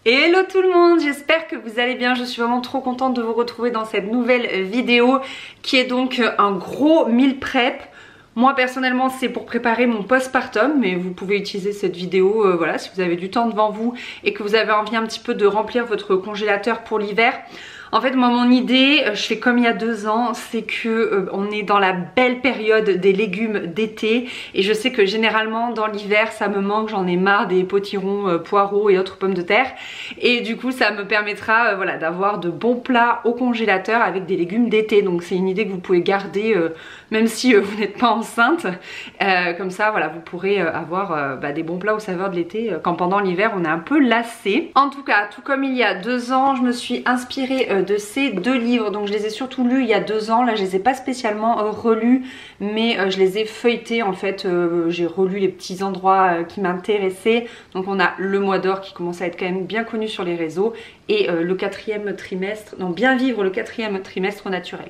Hello tout le monde, j'espère que vous allez bien, je suis vraiment trop contente de vous retrouver dans cette nouvelle vidéo qui est donc un gros meal prep. Moi personnellement c'est pour préparer mon postpartum, mais vous pouvez utiliser cette vidéo voilà, si vous avez du temps devant vous et que vous avez envie un petit peu de remplir votre congélateur pour l'hiver. En fait moi mon idée, je fais comme il y a 2 ans, c'est que on est dans la belle période des légumes d'été et je sais que généralement dans l'hiver ça me manque, j'en ai marre des potirons, poireaux et autres pommes de terre et du coup ça me permettra voilà, d'avoir de bons plats au congélateur avec des légumes d'été. Donc c'est une idée que vous pouvez garder même si vous n'êtes pas enceinte, comme ça voilà, vous pourrez avoir des bons plats aux saveurs de l'été quand pendant l'hiver on est un peu lassé. En tout cas, tout comme il y a 2 ans, je me suis inspirée de ces 2 livres, donc je les ai surtout lus il y a 2 ans, là je les ai pas spécialement relus, mais je les ai feuilletés en fait, j'ai relu les petits endroits qui m'intéressaient. Donc on a Le Mois d'Or qui commence à être quand même bien connu sur les réseaux et le 4e trimestre, non, Bien vivre le 4e trimestre naturel.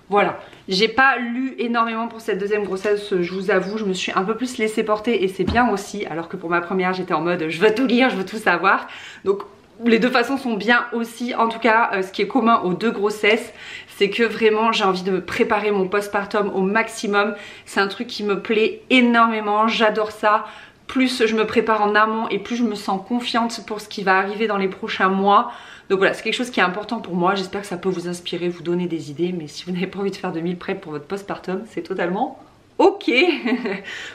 Voilà, j'ai pas lu énormément pour cette 2e grossesse, je vous avoue, je me suis un peu plus laissée porter et c'est bien aussi, alors que pour ma première j'étais en mode je veux tout lire, je veux tout savoir. Donc les 2 façons sont bien aussi. En tout cas, ce qui est commun aux 2 grossesses, c'est que vraiment j'ai envie de me préparer mon postpartum au maximum. C'est un truc qui me plaît énormément, j'adore ça. Plus je me prépare en amont et plus je me sens confiante pour ce qui va arriver dans les prochains mois. Donc voilà, c'est quelque chose qui est important pour moi. J'espère que ça peut vous inspirer, vous donner des idées. Mais si vous n'avez pas envie de faire de meal prep pour votre postpartum, c'est totalement ok.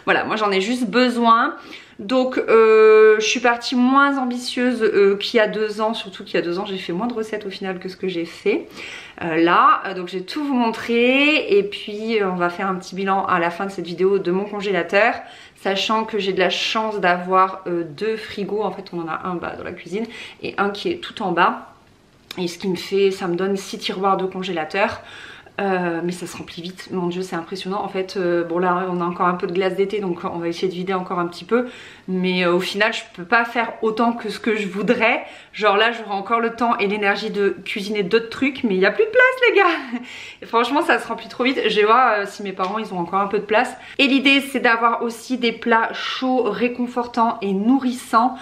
Voilà, moi j'en ai juste besoin. Donc je suis partie moins ambitieuse qu'il y a 2 ans. Surtout qu'il y a 2 ans j'ai fait moins de recettes au final que ce que j'ai fait là. Donc je vais tout vous montrer. Et puis on va faire un petit bilan à la fin de cette vidéo de mon congélateur. Sachant que j'ai de la chance d'avoir 2 frigos. En fait on en a un bas dans la cuisine et un qui est tout en bas. Et ce qui me fait, ça me donne 6 tiroirs de congélateur. Mais ça se remplit vite, mon dieu c'est impressionnant. En fait bon là on a encore un peu de glace d'été, donc on va essayer de vider encore un petit peu. Mais au final je peux pas faire autant que ce que je voudrais. Genre là j'aurai encore le temps et l'énergie de cuisiner d'autres trucs, mais il n'y a plus de place les gars. Et franchement ça se remplit trop vite. Je vais voir si mes parents ils ont encore un peu de place. Et l'idée c'est d'avoir aussi des plats chauds, réconfortants et nourrissants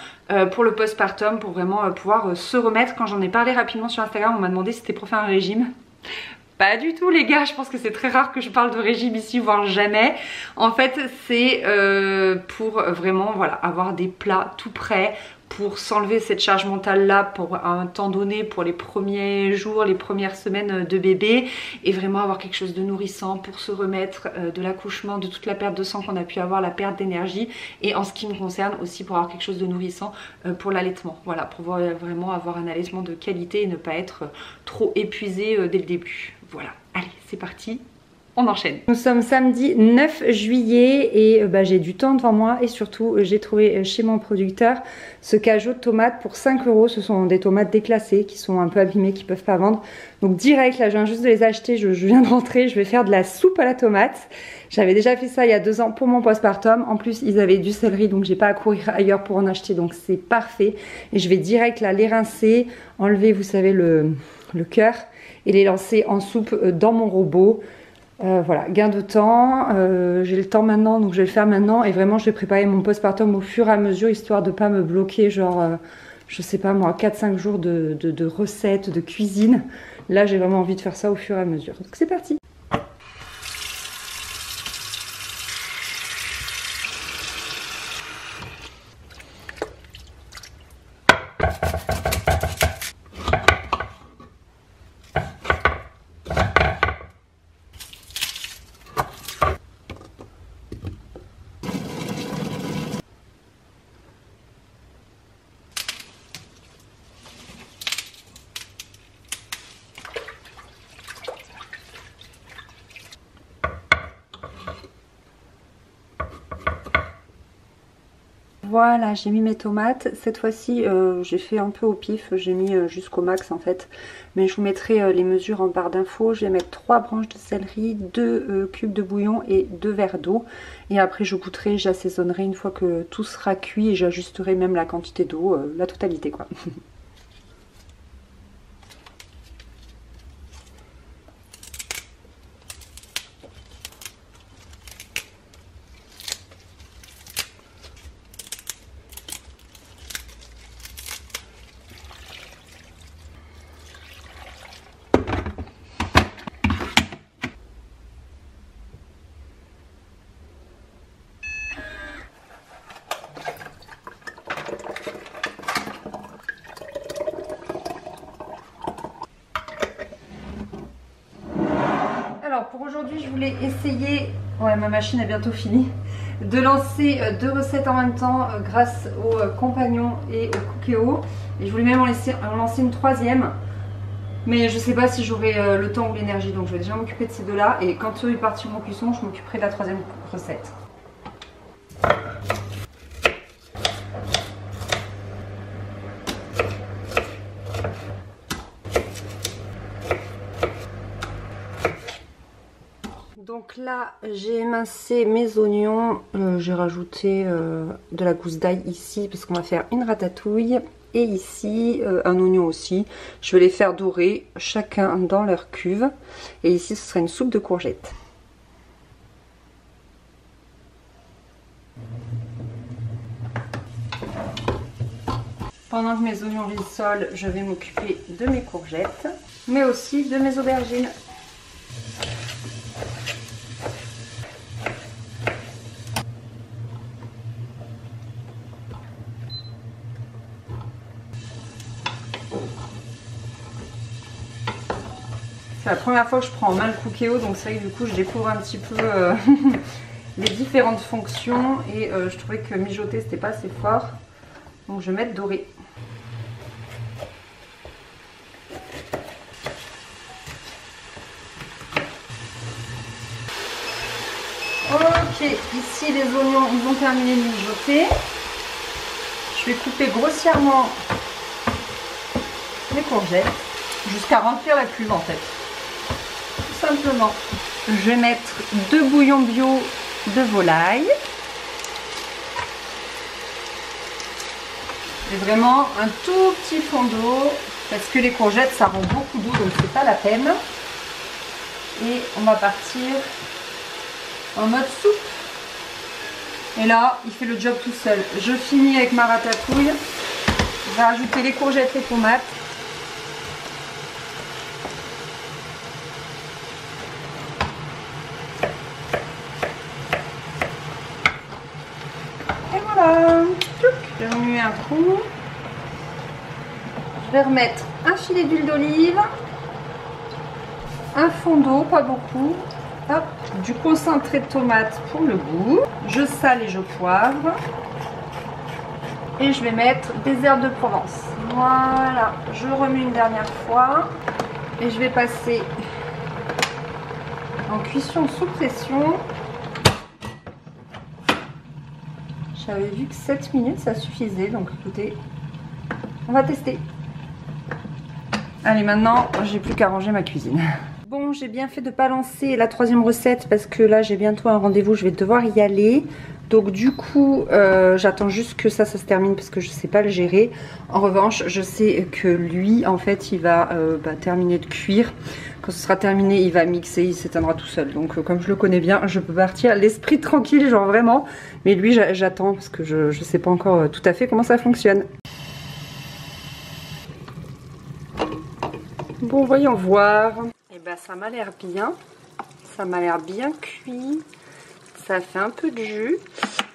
pour le postpartum, pour vraiment pouvoir se remettre. Quand j'en ai parlé rapidement sur Instagram, on m'a demandé si c'était pour faire un régime. Pas du tout les gars, je pense que c'est très rare que je parle de régime ici, voire jamais. En fait c'est pour vraiment voilà, avoir des plats tout prêts, pour s'enlever cette charge mentale là pour un temps donné, pour les premiers jours, les premières semaines de bébé, et vraiment avoir quelque chose de nourrissant pour se remettre de l'accouchement, de toute la perte de sang qu'on a pu avoir, la perte d'énergie, et en ce qui me concerne aussi pour avoir quelque chose de nourrissant pour l'allaitement. Voilà, pour vraiment avoir un allaitement de qualité et ne pas être trop épuisé dès le début. Voilà, allez c'est parti, on enchaîne. Nous sommes samedi 9 juillet et j'ai du temps devant moi et surtout j'ai trouvé chez mon producteur ce cajot de tomates pour 5 €. Ce sont des tomates déclassées qui sont un peu abîmées, qui ne peuvent pas vendre. Donc direct là je viens juste de les acheter, je viens de rentrer, je vais faire de la soupe à la tomate. J'avais déjà fait ça il y a 2 ans pour mon postpartum. En plus ils avaient du céleri donc j'ai pas à courir ailleurs pour en acheter, donc c'est parfait. Et je vais direct là les rincer, enlever vous savez le cœur et les lancer en soupe dans mon robot. Voilà, gain de temps, j'ai le temps maintenant donc je vais le faire maintenant et vraiment je vais préparer mon postpartum au fur et à mesure histoire de pas me bloquer genre je sais pas moi 4-5 jours de recettes, de cuisine. Là j'ai vraiment envie de faire ça au fur et à mesure, donc c'est parti. Voilà, j'ai mis mes tomates. Cette fois-ci, j'ai fait un peu au pif. J'ai mis jusqu'au max en fait. Mais je vous mettrai les mesures en barre d'infos. Je vais mettre 3 branches de céleri, 2 cubes de bouillon et 2 verres d'eau. Et après, je goûterai, j'assaisonnerai une fois que tout sera cuit et j'ajusterai même la quantité d'eau, la totalité quoi. pour aujourd'hui je voulais essayer, ouais ma machine est bientôt finie, de lancer 2 recettes en même temps grâce aux compagnons et au Cookéo. Et je voulais même en lancer une 3e. Mais je sais pas si j'aurai le temps ou l'énergie, donc je vais déjà m'occuper de ces 2 là. Et quand eux ils partiront en cuisson, je m'occuperai de la 3e recette. Donc là j'ai émincé mes oignons, j'ai rajouté de la gousse d'ail ici parce qu'on va faire une ratatouille. Et ici un oignon aussi. Je vais les faire dorer chacun dans leur cuve. Et ici ce sera une soupe de courgettes. Pendant que mes oignons rissolent, je vais m'occuper de mes courgettes, mais aussi de mes aubergines. C'est la première fois que je prends en main le Cookéo, donc c'est vrai que du coup je découvre un petit peu les différentes fonctions et je trouvais que mijoter c'était pas assez fort. Donc je vais mettre doré. Ok, ici les oignons ils ont terminé de mijoter. Je vais couper grossièrement les courgettes jusqu'à remplir la cuve en fait. Tout simplement. Je vais mettre 2 bouillons bio de volaille. Et vraiment un tout petit fond d'eau parce que les courgettes ça rend beaucoup d'eau donc c'est pas la peine. Et on va partir en mode soupe. Et là il fait le job tout seul. Je finis avec ma ratatouille. Je vais rajouter les courgettes et les tomates. Je vais remuer un coup. Je vais remettre un filet d'huile d'olive, un fond d'eau, pas beaucoup, hop, du concentré de tomate pour le goût. Je sale et je poivre. Et je vais mettre des herbes de Provence. Voilà, je remue une dernière fois. Et je vais passer en cuisson sous pression. J'avais vu que 7 minutes ça suffisait, donc écoutez, on va tester. Allez, maintenant j'ai plus qu'à ranger ma cuisine. Bon, j'ai bien fait de ne pas lancer la 3e recette parce que là j'ai bientôt un rendez-vous, je vais devoir y aller. Donc du coup j'attends juste que ça se termine parce que je sais pas le gérer. En revanche je sais que lui en fait il va terminer de cuire. Quand ce sera terminé il va mixer, il s'éteindra tout seul. Donc comme je le connais bien je peux partir l'esprit tranquille genre vraiment. Mais lui j'attends parce que je sais pas encore tout à fait comment ça fonctionne. Bon voyons voir. Et ben ça m'a l'air bien. Ça m'a l'air bien cuit. Ça fait un peu de jus.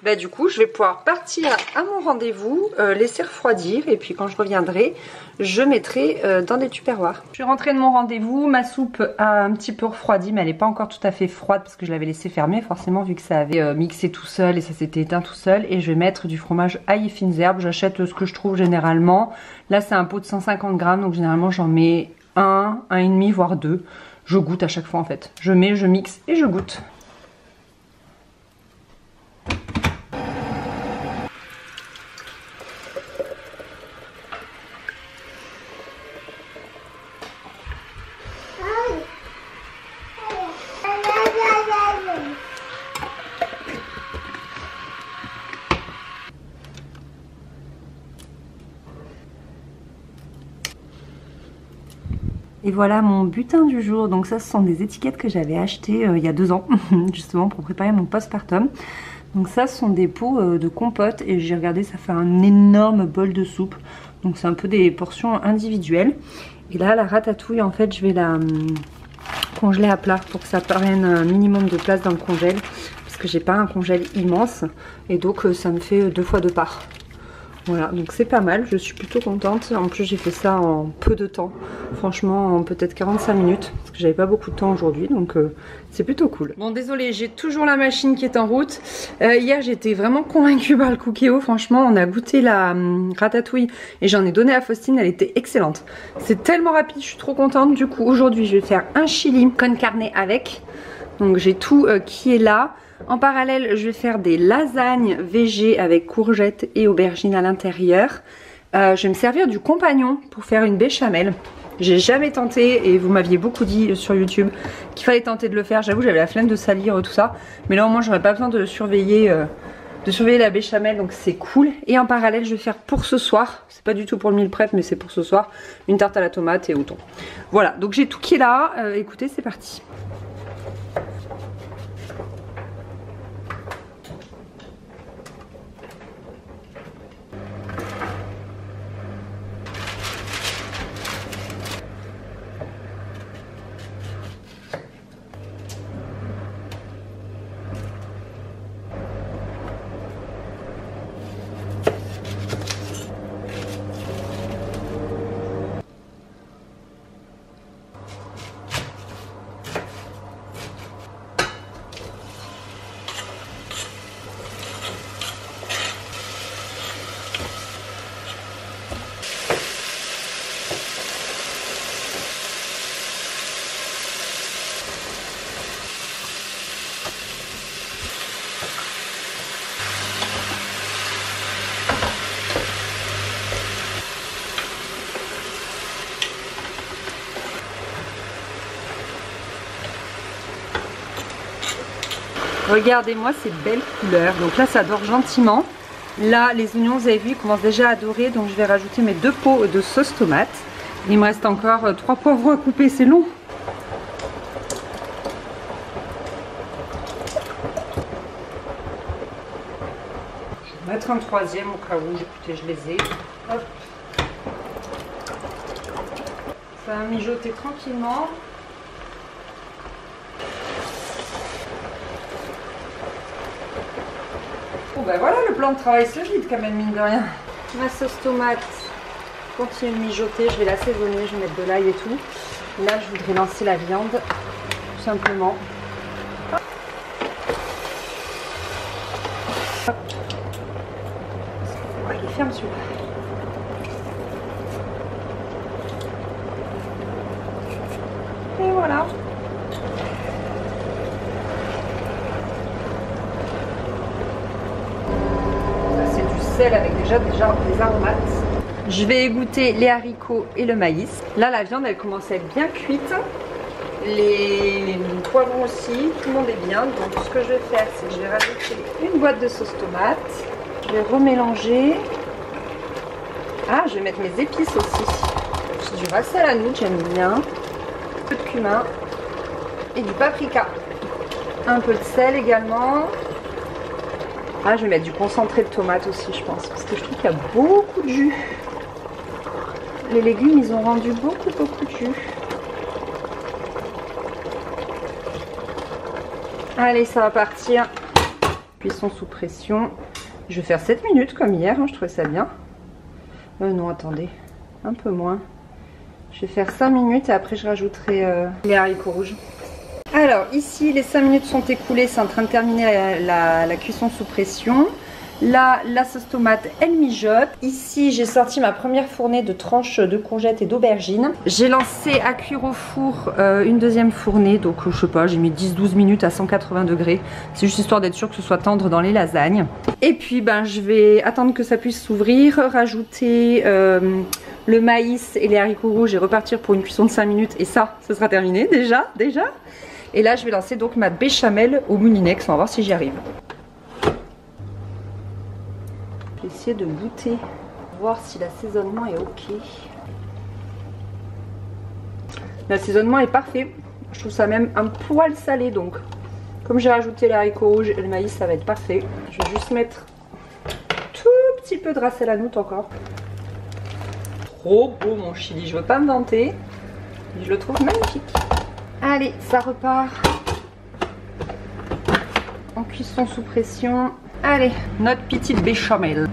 Bah, du coup, je vais pouvoir partir à mon rendez-vous, laisser refroidir. Et puis quand je reviendrai, je mettrai dans des tupperwares. Je suis rentrée de mon rendez-vous. Ma soupe a un petit peu refroidi, mais elle n'est pas encore tout à fait froide parce que je l'avais laissée fermer, forcément, vu que ça avait mixé tout seul et ça s'était éteint tout seul. Et je vais mettre du fromage ail et fines herbes. J'achète ce que je trouve généralement. Là, c'est un pot de 150 grammes, donc généralement, j'en mets un et demi, voire 2. Je goûte à chaque fois en fait. Je mets, je mixe et je goûte. Et voilà mon butin du jour. Donc ça, ce sont des étiquettes que j'avais achetées il y a 2 ans, justement pour préparer mon postpartum. Donc ça, ce sont des pots de compote et j'ai regardé, ça fait un énorme bol de soupe. Donc c'est un peu des portions individuelles. Et là, la ratatouille, en fait, je vais la congeler à plat pour que ça prenne un minimum de place dans le congèle. Parce que j'ai pas un congèle immense et donc ça me fait 2 fois 2 parts. Voilà, donc c'est pas mal, je suis plutôt contente. En plus j'ai fait ça en peu de temps, franchement en peut-être 45 minutes, parce que j'avais pas beaucoup de temps aujourd'hui, donc c'est plutôt cool. Bon désolé, j'ai toujours la machine qui est en route. Hier j'étais vraiment convaincue par le Cookéo, franchement on a goûté la ratatouille et j'en ai donné à Faustine, elle était excellente. C'est tellement rapide, je suis trop contente. Du coup aujourd'hui je vais faire un chili con carne avec, donc j'ai tout qui est là. En parallèle, je vais faire des lasagnes végé avec courgettes et aubergines à l'intérieur. Je vais me servir du compagnon pour faire une béchamel. J'ai jamais tenté et vous m'aviez beaucoup dit sur YouTube qu'il fallait tenter de le faire. J'avoue, j'avais la flemme de salir tout ça. Mais là au moins, j'aurais pas besoin de surveiller la béchamel, donc c'est cool. Et en parallèle, je vais faire pour ce soir, c'est pas du tout pour le meal prep, mais c'est pour ce soir, une tarte à la tomate et au thon. Voilà, donc j'ai tout qui est là. Écoutez, c'est parti. Regardez-moi ces belles couleurs. Donc là ça dort gentiment. Là les oignons, vous avez vu, ils commencent déjà à dorer. Donc je vais rajouter mes 2 pots de sauce tomate. Il me reste encore 3 poivrons à couper, c'est long. Je vais mettre un 3e au cas où. Écoutez, je les ai. Hop. Ça va mijoter tranquillement. Bon ben voilà, le plan de travail se vide quand même, mine de rien. Ma sauce tomate continue de mijoter, je vais l'assaisonner, je vais mettre de l'ail et tout. Là je voudrais lancer la viande, tout simplement. Hop. Hop. Ouais, il est ferme celui-là. Et voilà. Avec déjà des aromates. Je vais égoutter les haricots et le maïs. Là la viande elle commence à être bien cuite. Les poivrons aussi, tout le monde est bien. Donc ce que je vais faire c'est que je vais rajouter une boîte de sauce tomate. Je vais remélanger. Ah, je vais mettre mes épices aussi. J'ai du ras à la noix, j'aime bien. Un peu de cumin et du paprika. Un peu de sel également. Ah, je vais mettre du concentré de tomate aussi, je pense, parce que je trouve qu'il y a beaucoup de jus. Les légumes, ils ont rendu beaucoup de jus. Allez, ça va partir. Cuisson sous pression. Je vais faire 7 minutes comme hier, hein, je trouvais ça bien. Non, attendez, un peu moins. Je vais faire 5 minutes et après je rajouterai les haricots rouges. Alors ici les 5 minutes sont écoulées, c'est en train de terminer la cuisson sous pression. Là la sauce tomate elle mijote. Ici j'ai sorti ma première fournée de tranches de courgettes et d'aubergines. J'ai lancé à cuire au four une deuxième fournée, donc je sais pas, j'ai mis 10-12 minutes à 180 degrés. C'est juste histoire d'être sûr que ce soit tendre dans les lasagnes. Et puis ben je vais attendre que ça puisse s'ouvrir, rajouter le maïs et les haricots rouges et repartir pour une cuisson de 5 minutes. Et ça, ce sera terminé déjà. Et là je vais lancer donc ma béchamel au moulinex, on va voir si j'y arrive. Je vais essayer de goûter, voir si l'assaisonnement est ok. L'assaisonnement est parfait, je trouve ça même un poil salé, donc comme j'ai rajouté les haricots rouges et le maïs, ça va être parfait. Je vais juste mettre tout petit peu de ras el hanout encore. Trop beau mon chili, je veux pas me vanter, mais je le trouve magnifique. Allez, ça repart en cuisson sous pression. Allez, notre petite béchamel.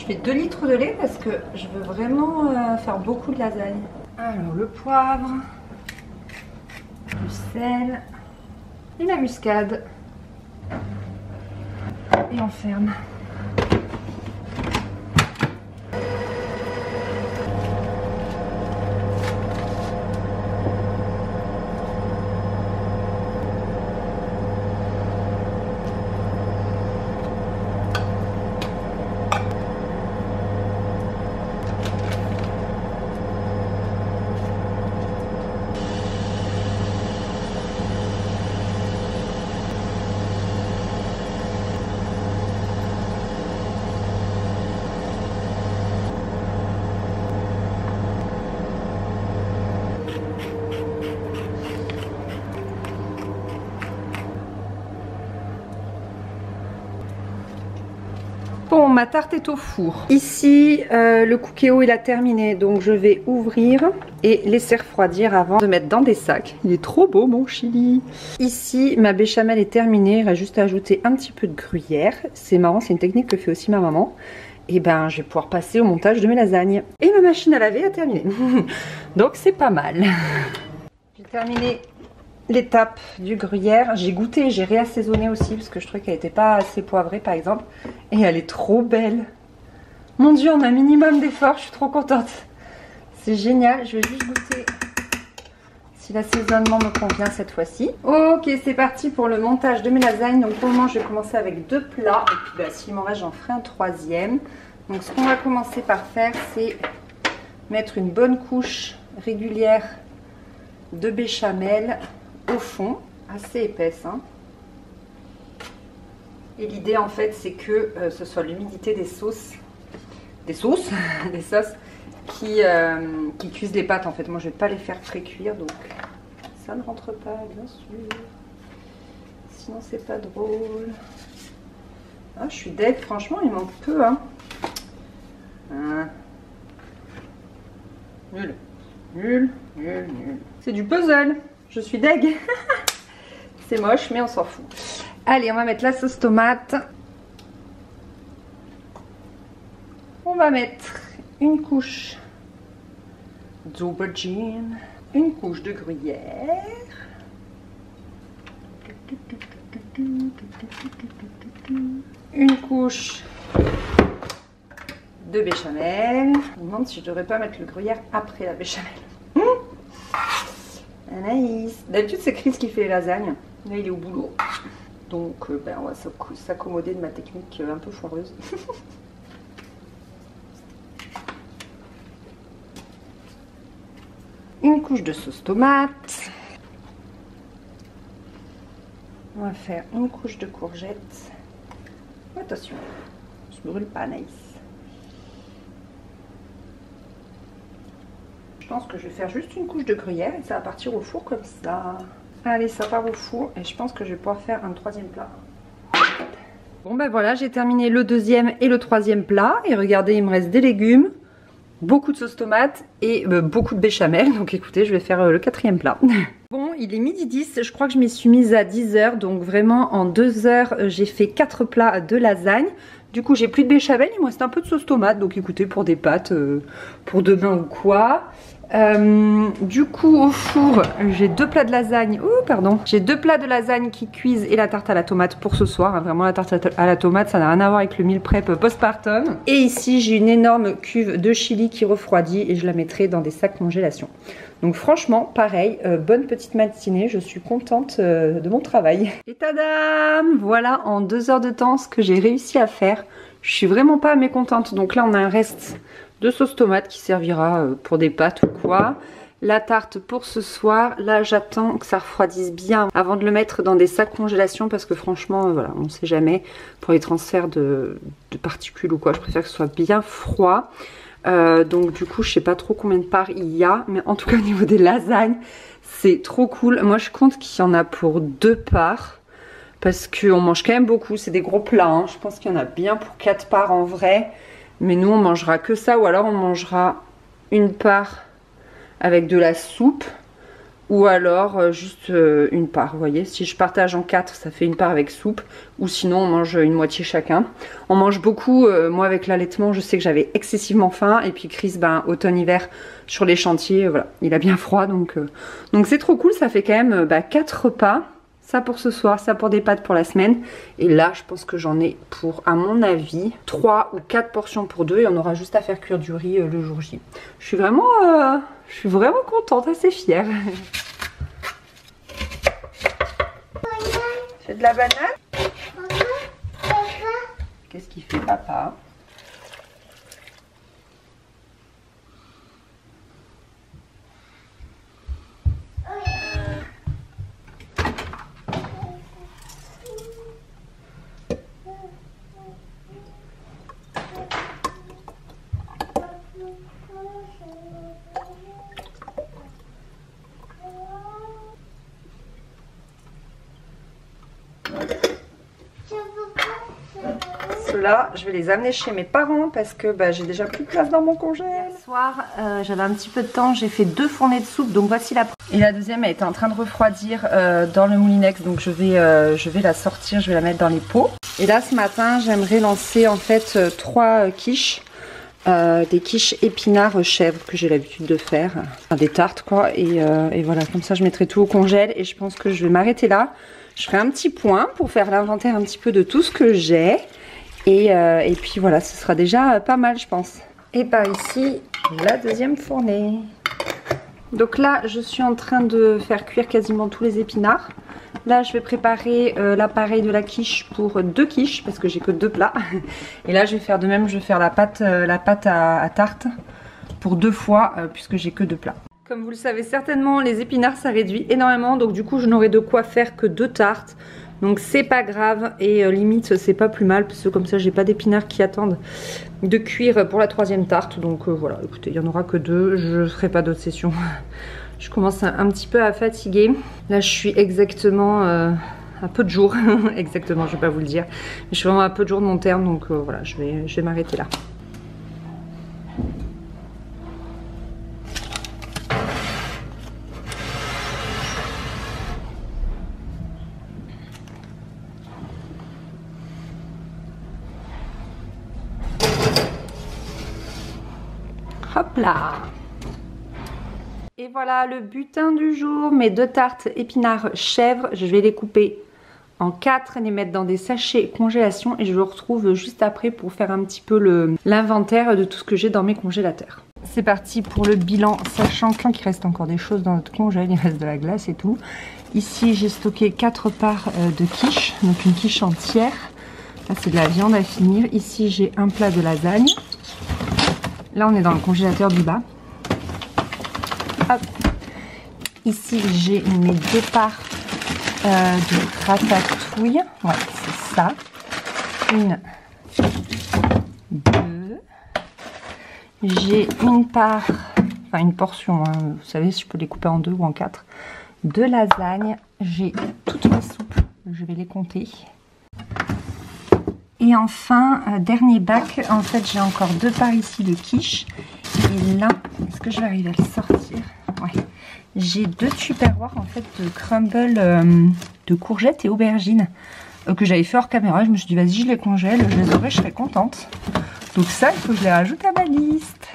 Je fais 2 litres de lait parce que je veux vraiment faire beaucoup de lasagne. Alors le poivre, le sel et la muscade. Et on ferme. Bon, ma tarte est au four. Ici, le cookéo il a terminé, donc je vais ouvrir et laisser refroidir avant de mettre dans des sacs. Il est trop beau mon chili. Ici, ma béchamel est terminée, il reste juste à ajouter un petit peu de gruyère. C'est marrant, c'est une technique que fait aussi ma maman. Et ben, je vais pouvoir passer au montage de mes lasagnes. Et ma machine à laver a terminé. Donc c'est pas mal. J'ai terminé l'étape du gruyère. J'ai goûté, j'ai réassaisonné aussi parce que je trouvais qu'elle n'était pas assez poivrée par exemple. Et elle est trop belle. Mon dieu, on a un minimum d'effort, je suis trop contente. C'est génial, je vais juste goûter si l'assaisonnement me convient cette fois-ci. Ok, c'est parti pour le montage de mes lasagnes. Donc pour le moment, je vais commencer avec 2 plats. Et puis bah, s'il m'en reste, j'en ferai un 3e. Donc ce qu'on va commencer par faire, c'est mettre une bonne couche régulière de béchamel au fond, assez épaisse. Hein. Et l'idée en fait, c'est que ce soit l'humidité des sauces, des sauces qui cuisent les pâtes en fait. Moi je vais pas les faire pré-cuire, donc ça ne rentre pas bien sûr, sinon c'est pas drôle. Ah, je suis deg, franchement il manque peu hein. Nul, nul, nul, nul. C'est du puzzle, je suis deg. C'est moche mais on s'en fout. Allez, on va mettre la sauce tomate. On va mettre une couche d'aubergine, une couche de gruyère, une couche de béchamel. Je me demande si je devrais pas mettre le gruyère après la béchamel. Anaïs. D'habitude c'est Chris qui fait les lasagnes. Là il est au boulot. Donc ben, on va s'accommoder de ma technique un peu foireuse. Une couche de sauce tomate. On va faire une couche de courgettes. Attention, je ne brûle pas Anaïs. Je pense que je vais faire juste une couche de gruyère et ça va partir au four comme ça. Allez, ça part au four et je pense que je vais pouvoir faire un 3e plat. Bon ben voilà, j'ai terminé le 2e et le 3e plat. Et regardez, il me reste des légumes, beaucoup de sauce tomate et beaucoup de béchamel. Donc écoutez, je vais faire le 4e plat. Bon, il est midi 10, je crois que je m'y suis mise à 10 h. Donc vraiment en 2 heures, j'ai fait 4 plats de lasagne. Du coup, j'ai plus de béchamel, il me reste un peu de sauce tomate. Donc écoutez, pour des pâtes, pour demain ou quoi. Du coup au four j'ai 2 plats de lasagne. Oh pardon, j'ai 2 plats de lasagne qui cuisent et la tarte à la tomate pour ce soir. Vraiment la tarte à la tomate ça n'a rien à voir avec le meal prep postpartum. Et ici j'ai une énorme cuve de chili qui refroidit et je la mettrai dans des sacs congélation. Donc franchement pareil, bonne petite matinée, je suis contente de mon travail. Et tadam, voilà en 2 heures de temps ce que j'ai réussi à faire. Je suis vraiment pas mécontente. Donc là on a un reste de sauce tomate qui servira pour des pâtes ou quoi. La tarte pour ce soir. Là j'attends que ça refroidisse bien avant de le mettre dans des sacs congélation parce que franchement voilà, on ne sait jamais pour les transferts de particules ou quoi. Je préfère que ce soit bien froid. Donc du coup je sais pas trop combien de parts il y a, mais en tout cas au niveau des lasagnes c'est trop cool. Moi je compte qu'il y en a pour 2 parts parce qu'on mange quand même beaucoup. C'est des gros plats hein. Je pense qu'il y en a bien pour 4 parts en vrai. Mais nous on mangera que ça ou alors on mangera une part avec de la soupe ou alors juste une part. Vous voyez, si je partage en 4, ça fait une part avec soupe, ou sinon on mange une moitié chacun. On mange beaucoup, moi avec l'allaitement je sais que j'avais excessivement faim, et puis Chris, ben, automne-hiver sur les chantiers, voilà, il a bien froid, donc c'est trop cool. Ça fait quand même 4 repas. Ça pour ce soir, ça pour des pâtes pour la semaine. Et là, je pense que j'en ai pour, à mon avis, 3 ou 4 portions pour 2. Et on aura juste à faire cuire du riz le jour J. Je suis vraiment contente, assez fière. C'est de la banane? Qu'est-ce qu'il fait, papa? Ceux-là, je vais les amener chez mes parents parce que j'ai déjà plus de place dans mon congèle. Hier soir, j'avais un petit peu de temps, j'ai fait 2 fournées de soupe, donc voici la première. Et la deuxième, elle était en train de refroidir dans le moulinex, donc je vais la sortir, je vais la mettre dans les pots. Et là, ce matin, j'aimerais lancer en fait 3 quiches. Des quiches épinards chèvre que j'ai l'habitude de faire, enfin, des tartes quoi, et voilà, comme ça je mettrai tout au congèle et je pense que je vais m'arrêter là. Je ferai un petit point pour faire l'inventaire un petit peu de tout ce que j'ai et puis voilà, ce sera déjà pas mal je pense. Et par ici la deuxième fournée. Donc là je suis en train de faire cuire quasiment tous les épinards. Là je vais préparer l'appareil de la quiche pour 2 quiches parce que j'ai que 2 plats. Et là je vais faire de même, je vais faire la pâte à tarte pour 2 fois puisque j'ai que 2 plats. Comme vous le savez certainement, les épinards ça réduit énormément, donc du coup je n'aurai de quoi faire que 2 tartes. Donc c'est pas grave et limite c'est pas plus mal parce que comme ça j'ai pas d'épinards qui attendent de cuire pour la 3e tarte. Donc voilà, écoutez, il y en aura que 2, je ferai pas d'autres sessions. Je commence un petit peu à fatiguer. Là je suis exactement à peu de jours, exactement je vais pas vous le dire. Mais je suis vraiment à peu de jours de mon terme, donc voilà, je vais m'arrêter là. Hop là! Et voilà le butin du jour, mes 2 tartes épinards chèvre. Je vais les couper en 4 et les mettre dans des sachets congélation et je vous retrouve juste après pour faire un petit peu l'inventaire de tout ce que j'ai dans mes congélateurs. C'est parti pour le bilan, sachant qu'il reste encore des choses dans notre congèle, il reste de la glace et tout. Ici j'ai stocké 4 parts de quiche, donc une quiche entière. Là c'est de la viande à finir. Ici j'ai un plat de lasagne. Là on est dans le congélateur du bas. Hop. Ici j'ai mes 2 parts de ratatouille. Ouais, c'est ça. 1, 2. J'ai une part, enfin une portion, hein, vous savez, je peux les couper en 2 ou en 4, de lasagne. J'ai toutes mes soupes, je vais les compter. Et enfin, dernier bac, en fait j'ai encore 2 parts ici de quiche. Et là, est-ce que je vais arriver à le sortir? Ouais. J'ai 2 tupperwares en fait de crumble de courgettes et aubergines que j'avais fait hors caméra. Je me suis dit vas-y je les congèle, je les aurai, je serai contente. Donc ça il faut que je les rajoute à ma liste.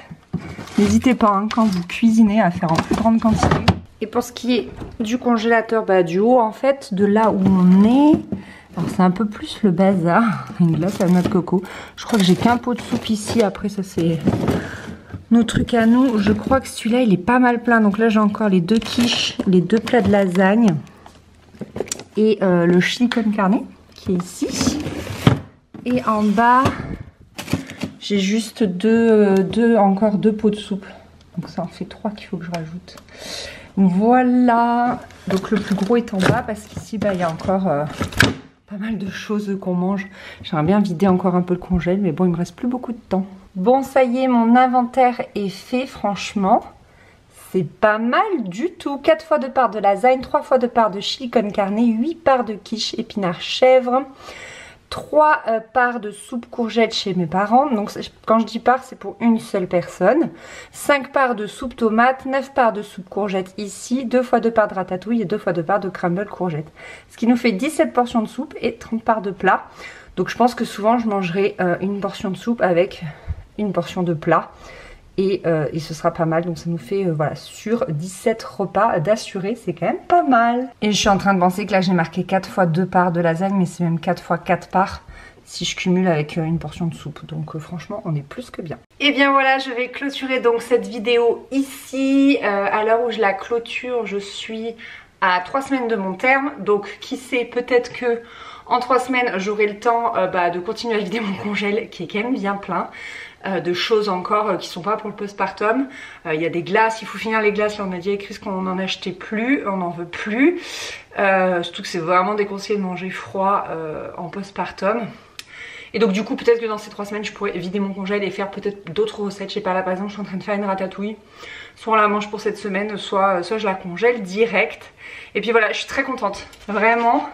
N'hésitez pas hein, quand vous cuisinez à faire en plus grande quantité. Et pour ce qui est du congélateur, du haut en fait, de là où on est, alors c'est un peu plus le bazar. Une glace à noix de coco. Je crois que j'ai qu'un pot de soupe ici, après ça c'est nos trucs à nous. Je crois que celui-là il est pas mal plein. Donc là j'ai encore les 2 quiches, les 2 plats de lasagne et le chili con carne qui est ici. Et en bas j'ai juste encore 2 pots de soupe. Donc ça en fait 3 qu'il faut que je rajoute. Voilà. Donc le plus gros est en bas parce qu'ici il y a encore pas mal de choses qu'on mange. J'aimerais bien vider encore un peu le congèle, mais bon il me reste plus beaucoup de temps. Bon ça y est, mon inventaire est fait franchement. C'est pas mal du tout. 4 fois 2 parts de lasagne, 3 fois 2 parts de chili con carne, 8 parts de quiche épinards chèvre, 3 parts de soupe courgette chez mes parents. Donc quand je dis part, c'est pour une seule personne. 5 parts de soupe tomate, 9 parts de soupe courgette ici, 2 fois 2 parts de ratatouille et 2 fois 2 parts de crumble courgette. Ce qui nous fait 17 portions de soupe et 30 parts de plat. Donc je pense que souvent je mangerai une portion de soupe avec une portion de plat. Et ce sera pas mal, donc ça nous fait voilà, sur 17 repas d'assurés, c'est quand même pas mal. Et je suis en train de penser que là j'ai marqué 4 fois 2 parts de lasagne, mais c'est même 4 fois 4 parts si je cumule avec une portion de soupe. Donc franchement on est plus que bien. Et bien voilà, je vais clôturer donc cette vidéo ici. À l'heure où je la clôture, je suis à 3 semaines de mon terme. Donc qui sait, peut-être que en 3 semaines j'aurai le temps de continuer à vider mon congèle qui est quand même bien plein. De choses encore qui sont pas pour le postpartum. Il y a des glaces, il faut finir les glaces. Là on a dit avec Chris qu'on n'en achetait plus, on n'en veut plus. Surtout que c'est vraiment déconseillé de manger froid en postpartum. Et donc du coup peut-être que dans ces 3 semaines je pourrais vider mon congèle et faire peut-être d'autres recettes. Je sais pas, là par exemple je suis en train de faire une ratatouille. Soit on la mange pour cette semaine, soit je la congèle direct. Et puis voilà, je suis très contente. Vraiment,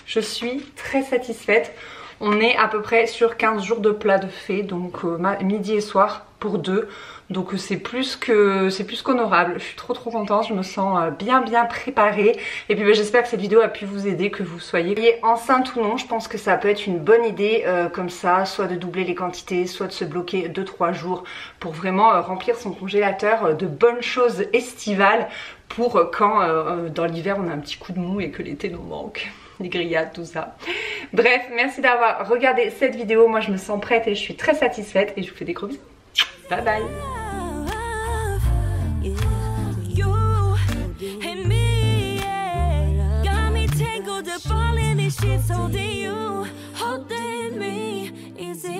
je suis très satisfaite. On est à peu près sur 15 jours de plat de fait, donc midi et soir pour 2. Donc c'est plus qu'honorable. Je suis trop contente, je me sens bien préparée. Et puis j'espère que cette vidéo a pu vous aider, que vous soyez enceinte ou non. Je pense que ça peut être une bonne idée comme ça, soit de doubler les quantités, soit de se bloquer 2-3 jours pour vraiment remplir son congélateur de bonnes choses estivales pour quand dans l'hiver on a un petit coup de mou et que l'été nous manque. Les grillades, tout ça. Bref, merci d'avoir regardé cette vidéo. Moi je me sens prête et je suis très satisfaite et je vous fais des gros bisous. Bye bye. Holding me, is it